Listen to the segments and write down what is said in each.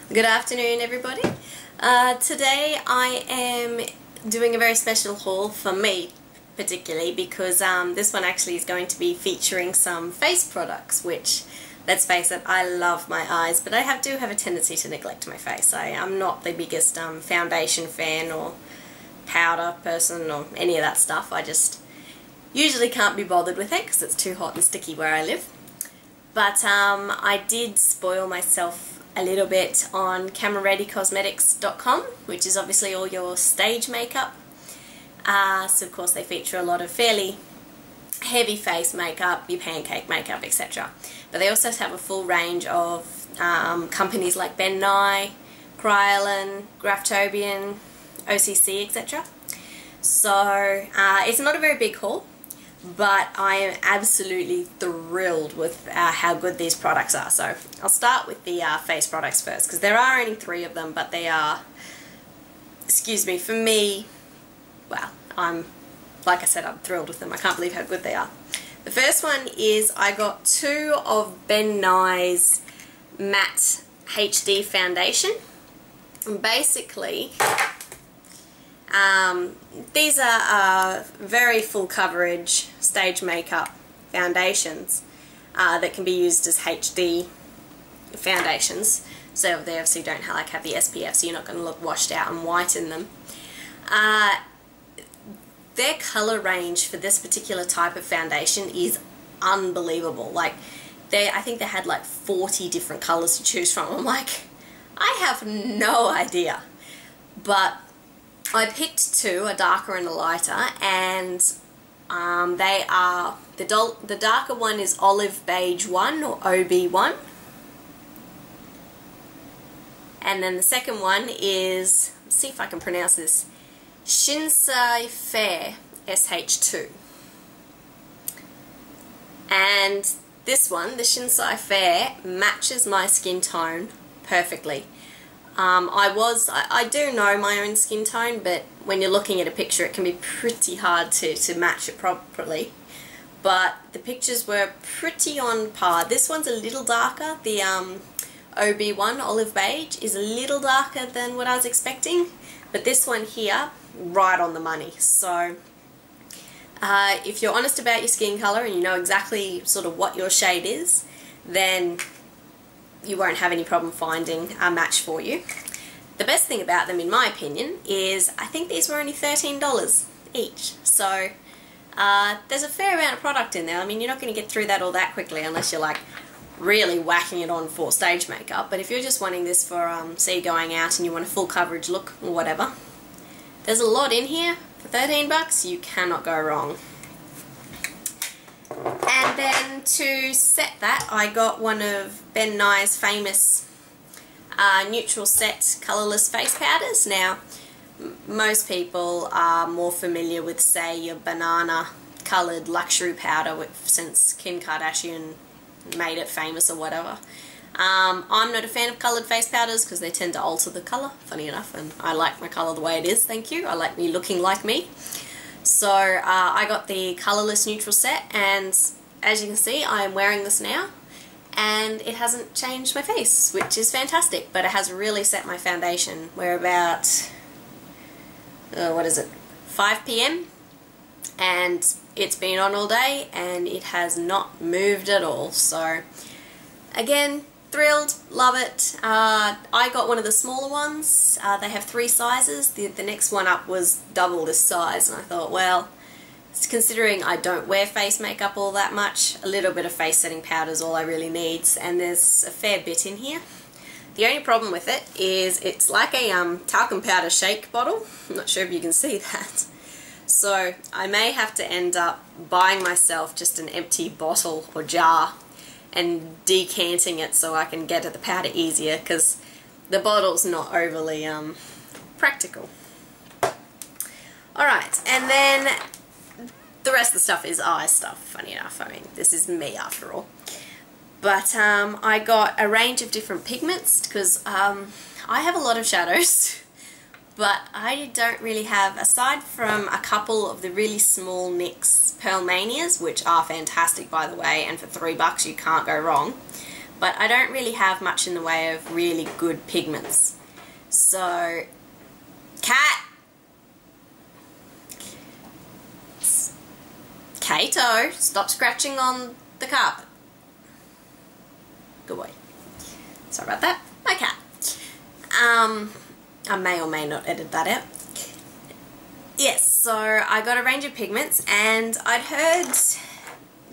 Good afternoon, everybody. Today I am doing a very special haul for me, particularly because this one actually is going to be featuring some face products, which, let's face it, I love my eyes, but I do have a tendency to neglect my face. I'm not the biggest foundation fan or powder person or any of that stuff. I just usually can't be bothered with it because it's too hot and sticky where I live. But I did spoil myself a little bit on Camerareadycosmetics.com, which is obviously all your stage makeup. So of course they feature a lot of fairly heavy face makeup, your pancake makeup, etc. But they also have a full range of companies like Ben Nye, Kryolan, Graftobian, OCC, etc. So it's not a very big haul, but I am absolutely thrilled with how good these products are. So I'll start with the face products first, because there are only 3 of them, but they are, excuse me, for me, well, like I said, I'm thrilled with them. I can't believe how good they are. The first one is I got 2 of Ben Nye's Matte HD Foundation. And basically, these are very full coverage stage makeup foundations that can be used as HD foundations. So they obviously don't have the SPF, so you're not going to look washed out and white in them. Their colour range for this particular type of foundation is unbelievable. Like, I think they had like 40 different colours to choose from. I'm like, I have no idea. But I picked 2, a darker and a lighter, and they are, the darker one is Olive Beige 1 or OB1, and then the second one is, let's see if I can pronounce this, Shinsei Fair SH2. And this one, the Shinsei Fair, matches my skin tone perfectly. I do know my own skin tone, but when you're looking at a picture it can be pretty hard to match it properly. But the pictures were pretty on par. This one's a little darker. The OB1, Olive Beige, is a little darker than what I was expecting. But this one here, right on the money. So if you're honest about your skin colour and you know exactly sort of what your shade is, then you won't have any problem finding a match for you. The best thing about them, in my opinion, is I think these were only $13 each. So there's a fair amount of product in there. I mean, you're not going to get through that all that quickly unless you're like really whacking it on for stage makeup. But if you're just wanting this for, say, going out and you want a full coverage look or whatever, there's a lot in here. For 13 bucks, you cannot go wrong. And then to set that, I got one of Ben Nye's famous Neutral Set colourless face powders. Now, most people are more familiar with, say, your banana coloured luxury powder since Kim Kardashian made it famous or whatever. I'm not a fan of coloured face powders because they tend to alter the colour, funny enough, and I like my colour the way it is, thank you. I like me looking like me. So I got the colourless neutral set, and as you can see I am wearing this now and it hasn't changed my face, which is fantastic, but it has really set my foundation. We're about, what is it, 5 PM, and it's been on all day and it has not moved at all. So again, thrilled, love it. I got one of the smaller ones. They have 3 sizes. The next one up was double this size, and I thought, well, considering I don't wear face makeup all that much, a little bit of face setting powder is all I really need, and there's a fair bit in here. The only problem with it is it's like a talcum powder shake bottle. I'm not sure if you can see that. So I may have to end up buying myself just an empty bottle or jar and decanting it so I can get at the powder easier, because the bottle's not overly practical. Alright, and then the rest of the stuff is eye stuff, funny enough. I mean, this is me after all. But I got a range of different pigments because I have a lot of shadows, but I don't really have, aside from a couple of the really small NYX Pearl Manias, which are fantastic by the way, and for $3 you can't go wrong. but I don't really have much in the way of really good pigments. So, cat! Kato, stop scratching on the carpet. Good boy. Sorry about that. My cat. I may or may not edit that out. Yes, so I got a range of pigments and I'd heard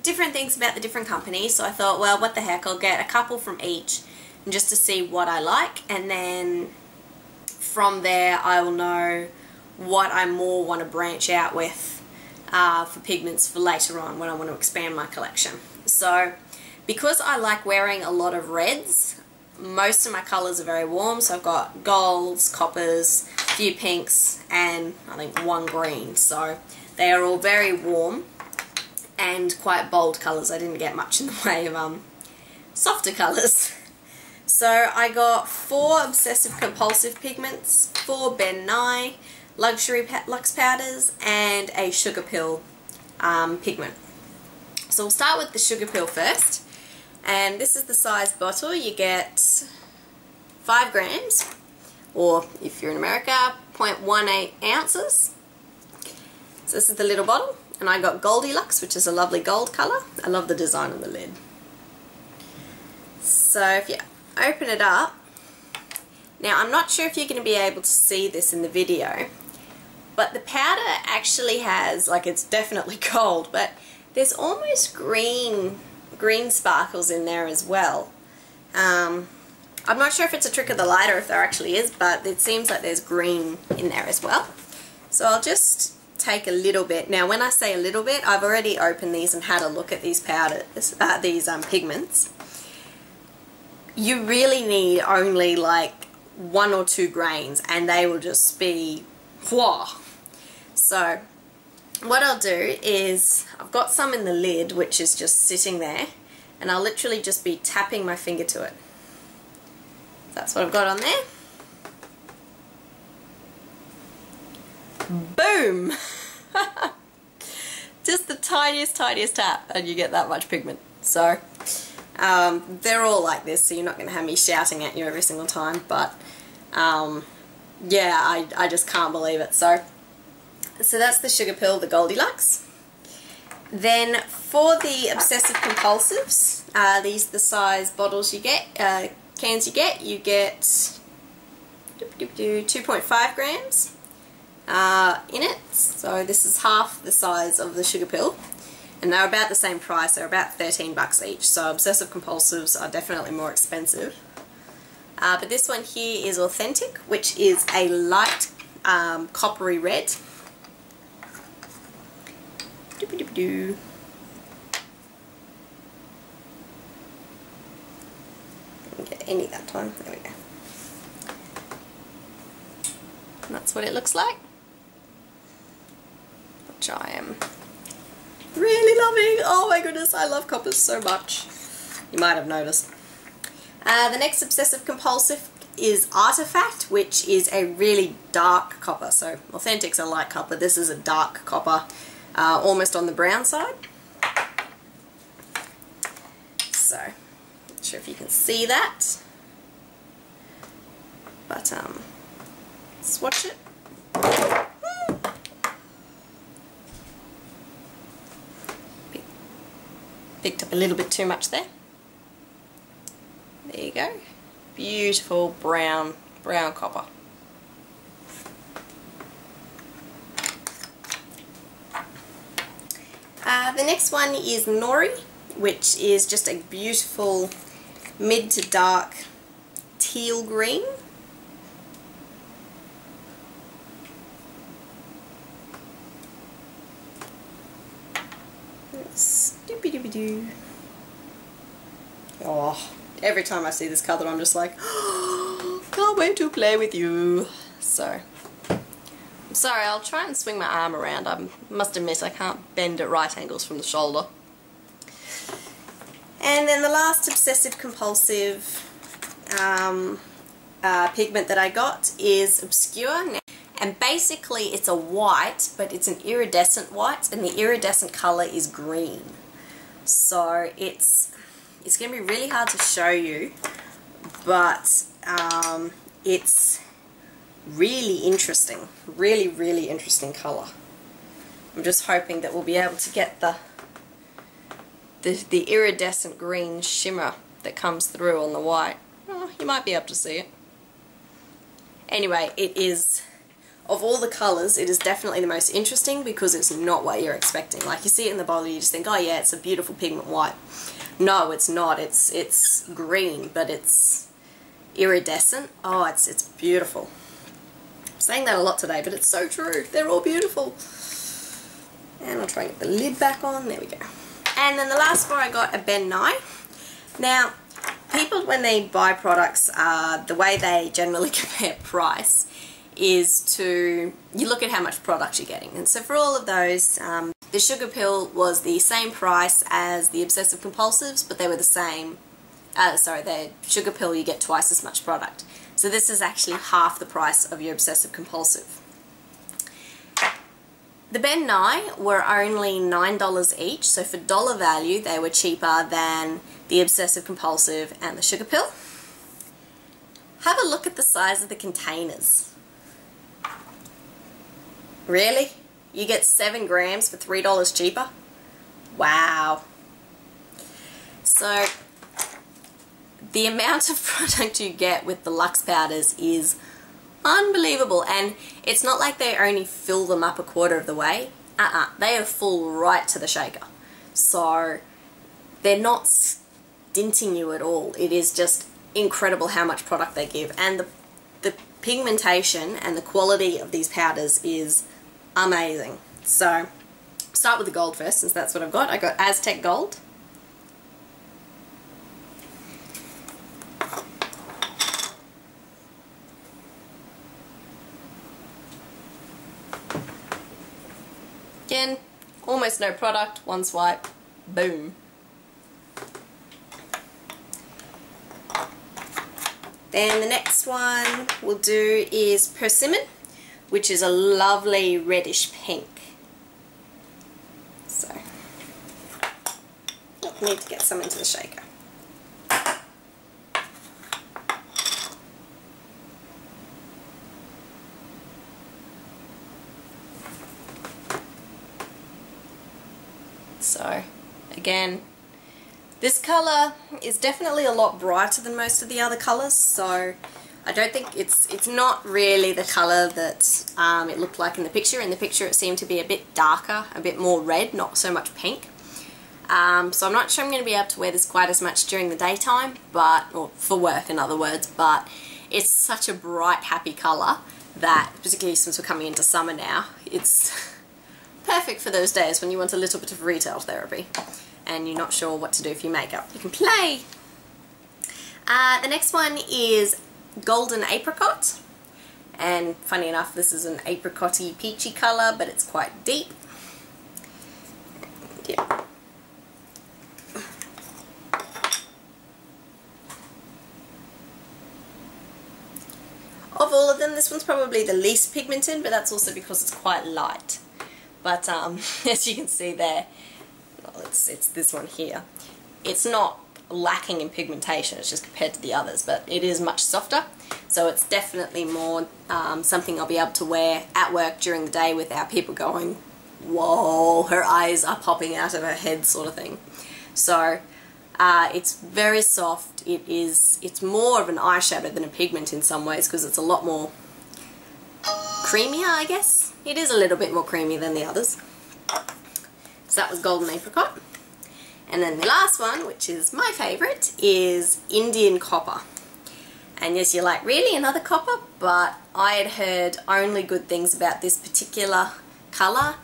different things about the different companies, so I thought, well, what the heck, I'll get a couple from each just to see what I like, and then from there I will know what I more want to branch out with for pigments for later on when I want to expand my collection. So because I like wearing a lot of reds, most of my colours are very warm, so I've got golds, coppers, a few pinks, and I think one green. So they are all very warm and quite bold colours. I didn't get much in the way of softer colours. So I got 4 obsessive compulsive pigments, 4 Ben Nye Luxe powders, and a Sugarpill pigment. So we'll start with the Sugarpill first. And this is the size bottle. You get 5 grams, or if you're in America, 0.18 ounces. So this is the little bottle, and I got Goldilux, which is a lovely gold colour. I love the design on the lid. So if you open it up, now I'm not sure if you're going to be able to see this in the video, but the powder actually has, like, it's definitely gold, but there's almost green sparkles in there as well. I'm not sure if it's a trick of the light or if there actually is, but it seems like there's green in there as well. So I'll just take a little bit. Now when I say a little bit, I've already opened these and had a look at these powders, pigments. You really need only like 1 or 2 grains and they will just be whoa. So what I'll do is, I've got some in the lid which is just sitting there, and I'll literally just be tapping my finger to it. That's what I've got on there. Boom! Just the tiniest tap and you get that much pigment. So they're all like this, so you're not going to have me shouting at you every single time, but yeah, I just can't believe it. So that's the Sugarpill, the Goldilux. Then for the obsessive compulsives, these are the size bottles you get, cans you get 2.5 grams in it. So this is half the size of the Sugarpill, and they're about the same price. They're about 13 bucks each. So obsessive compulsives are definitely more expensive. But this one here is Authentic, which is a light coppery red. Didn't get any that time. There we go. And that's what it looks like, which I am really loving. Oh my goodness, I love coppers so much. You might have noticed. The next obsessive compulsive is Artifact, which is a really dark copper. So Authentic's a light copper. This is a dark copper. Almost on the brown side. So, not sure if you can see that, but swatch it. Picked up a little bit too much there. There you go. Beautiful brown copper. The next one is Nori, which is just a beautiful mid to dark teal green. Oh, every time I see this colour I'm just like, oh, can't wait to play with you. So I'm sorry, I'll try and swing my arm around. I must admit I can't bend at right angles from the shoulder. And then the last obsessive compulsive pigment that I got is Obscure. And basically it's a white, but it's an iridescent white, and the iridescent colour is green. So it's it's going to be really hard to show you, but it's really interesting. Really, really interesting colour. I'm just hoping that we'll be able to get the iridescent green shimmer that comes through on the white. Oh, you might be able to see it. Anyway, it is, of all the colours, it is definitely the most interesting because it's not what you're expecting. Like, you see it in the bottle, you just think, oh yeah, it's a beautiful pigment white. No, it's not. It's green, but it's iridescent. Oh, it's beautiful. I'm saying that a lot today, but it's so true. They're all beautiful. And I'll try and get the lid back on. There we go. And then the last four I got are Ben Nye. Now, people, when they buy products, the way they generally compare price is to, you look at how much product you're getting. And so for all of those, the Sugarpill was the same price as the Obsessive Compulsives, but they were the same, the Sugarpill you get twice as much product. So this is actually half the price of your Obsessive Compulsive. The Ben Nye were only $9 each, so for dollar value they were cheaper than the Obsessive Compulsive and the Sugarpill. Have a look at the size of the containers. Really? You get 7 grams for $3 cheaper? Wow. So the amount of product you get with the Luxe powders is unbelievable, and it's not like they only fill them up a quarter of the way. They are full right to the shaker. So they're not stinting you at all. It is just incredible how much product they give, and the pigmentation and the quality of these powders is amazing. So start with the gold first, since that's what I've got. I got Aztec Gold. Again, almost no product, one swipe, boom. Then the next one we'll do is Persimmon, which is a lovely reddish pink. So, I need to get some into the shaker. So, again, this colour is definitely a lot brighter than most of the other colours, so I don't think it's not really the colour that it looked like in the picture. In the picture it seemed to be a bit darker, a bit more red, not so much pink. So I'm not sure I'm going to be able to wear this quite as much during the daytime, or for work in other words, but it's such a bright, happy colour that, particularly since we're coming into summer now, it's perfect for those days when you want a little bit of retail therapy and you're not sure what to do for your makeup. You can play! The next one is Golden Apricot, and funny enough this is an apricot-y peachy colour, but it's quite deep. Yeah. Of all of them, this one's probably the least pigmented, but that's also because it's quite light. But as you can see there, well, it's this one here. It's not lacking in pigmentation, it's just compared to the others, but it is much softer. So it's definitely more something I'll be able to wear at work during the day without people going, whoa, her eyes are popping out of her head sort of thing. So it's very soft. It's more of an eyeshadow than a pigment in some ways because it's a lot more creamier, I guess. It is a little bit more creamy than the others. So that was Golden Apricot. And then the last one, which is my favourite, is Indian Copper. And yes, you're like, really, another copper? But I had heard only good things about this particular colour.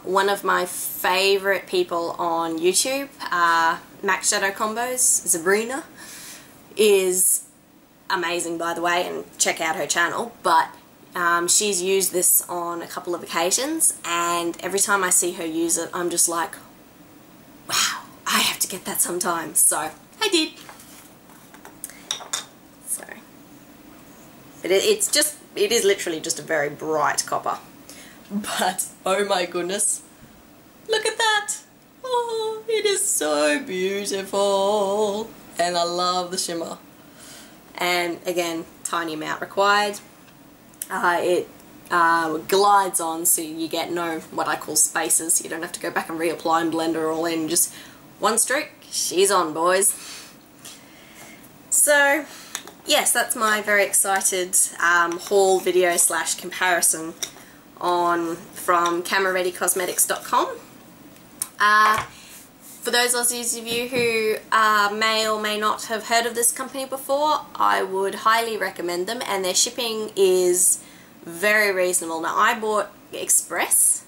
One of my favourite people on YouTube, Mac Shadow Combos, Sabrina, is amazing, by the way, and check out her channel. But she's used this on a couple of occasions, and every time I see her use it, I'm just like, wow, I have to get that sometime. So I did. So, but it is literally just a very bright copper. But oh my goodness, look at that! Oh Oh, it is so beautiful. And I love the shimmer. And again, tiny amount required. It glides on, so you get no what I call spaces. You don't have to go back and reapply and blend her all in. Just one stroke, she's on, boys. So yes, that's my very excited haul video / comparison from Camerareadycosmetics.com. For those Aussies of you who may or may not have heard of this company before, I would highly recommend them, and their shipping is very reasonable. Now, I bought Express,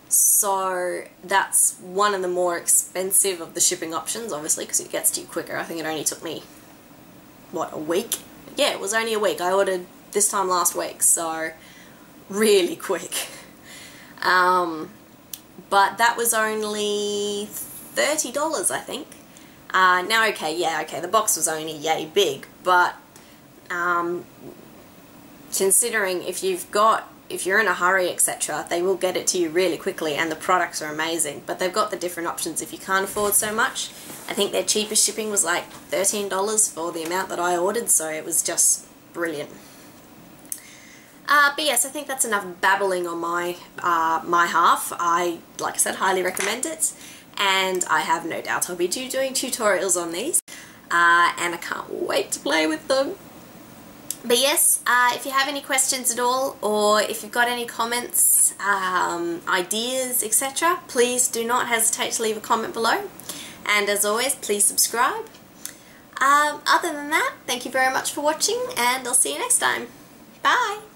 so that's one of the more expensive of the shipping options, obviously, because it gets to you quicker. I think it only took me, what, a week? Yeah, it was only a week. I ordered this time last week, so really quick. But that was only $30, I think. Now, okay, the box was only yay big, but considering if you're in a hurry, etc., they will get it to you really quickly, and the products are amazing. But they've got the different options if you can't afford so much. I think their cheapest shipping was like $13 for the amount that I ordered, so it was just brilliant. But yes, I think that's enough babbling on my half. Like I said, highly recommend it, and I have no doubt I'll be doing tutorials on these, and I can't wait to play with them. But yes, if you have any questions at all, or if you've got any comments, ideas, etc., please do not hesitate to leave a comment below. And as always, please subscribe. Other than that, thank you very much for watching, and I'll see you next time. Bye!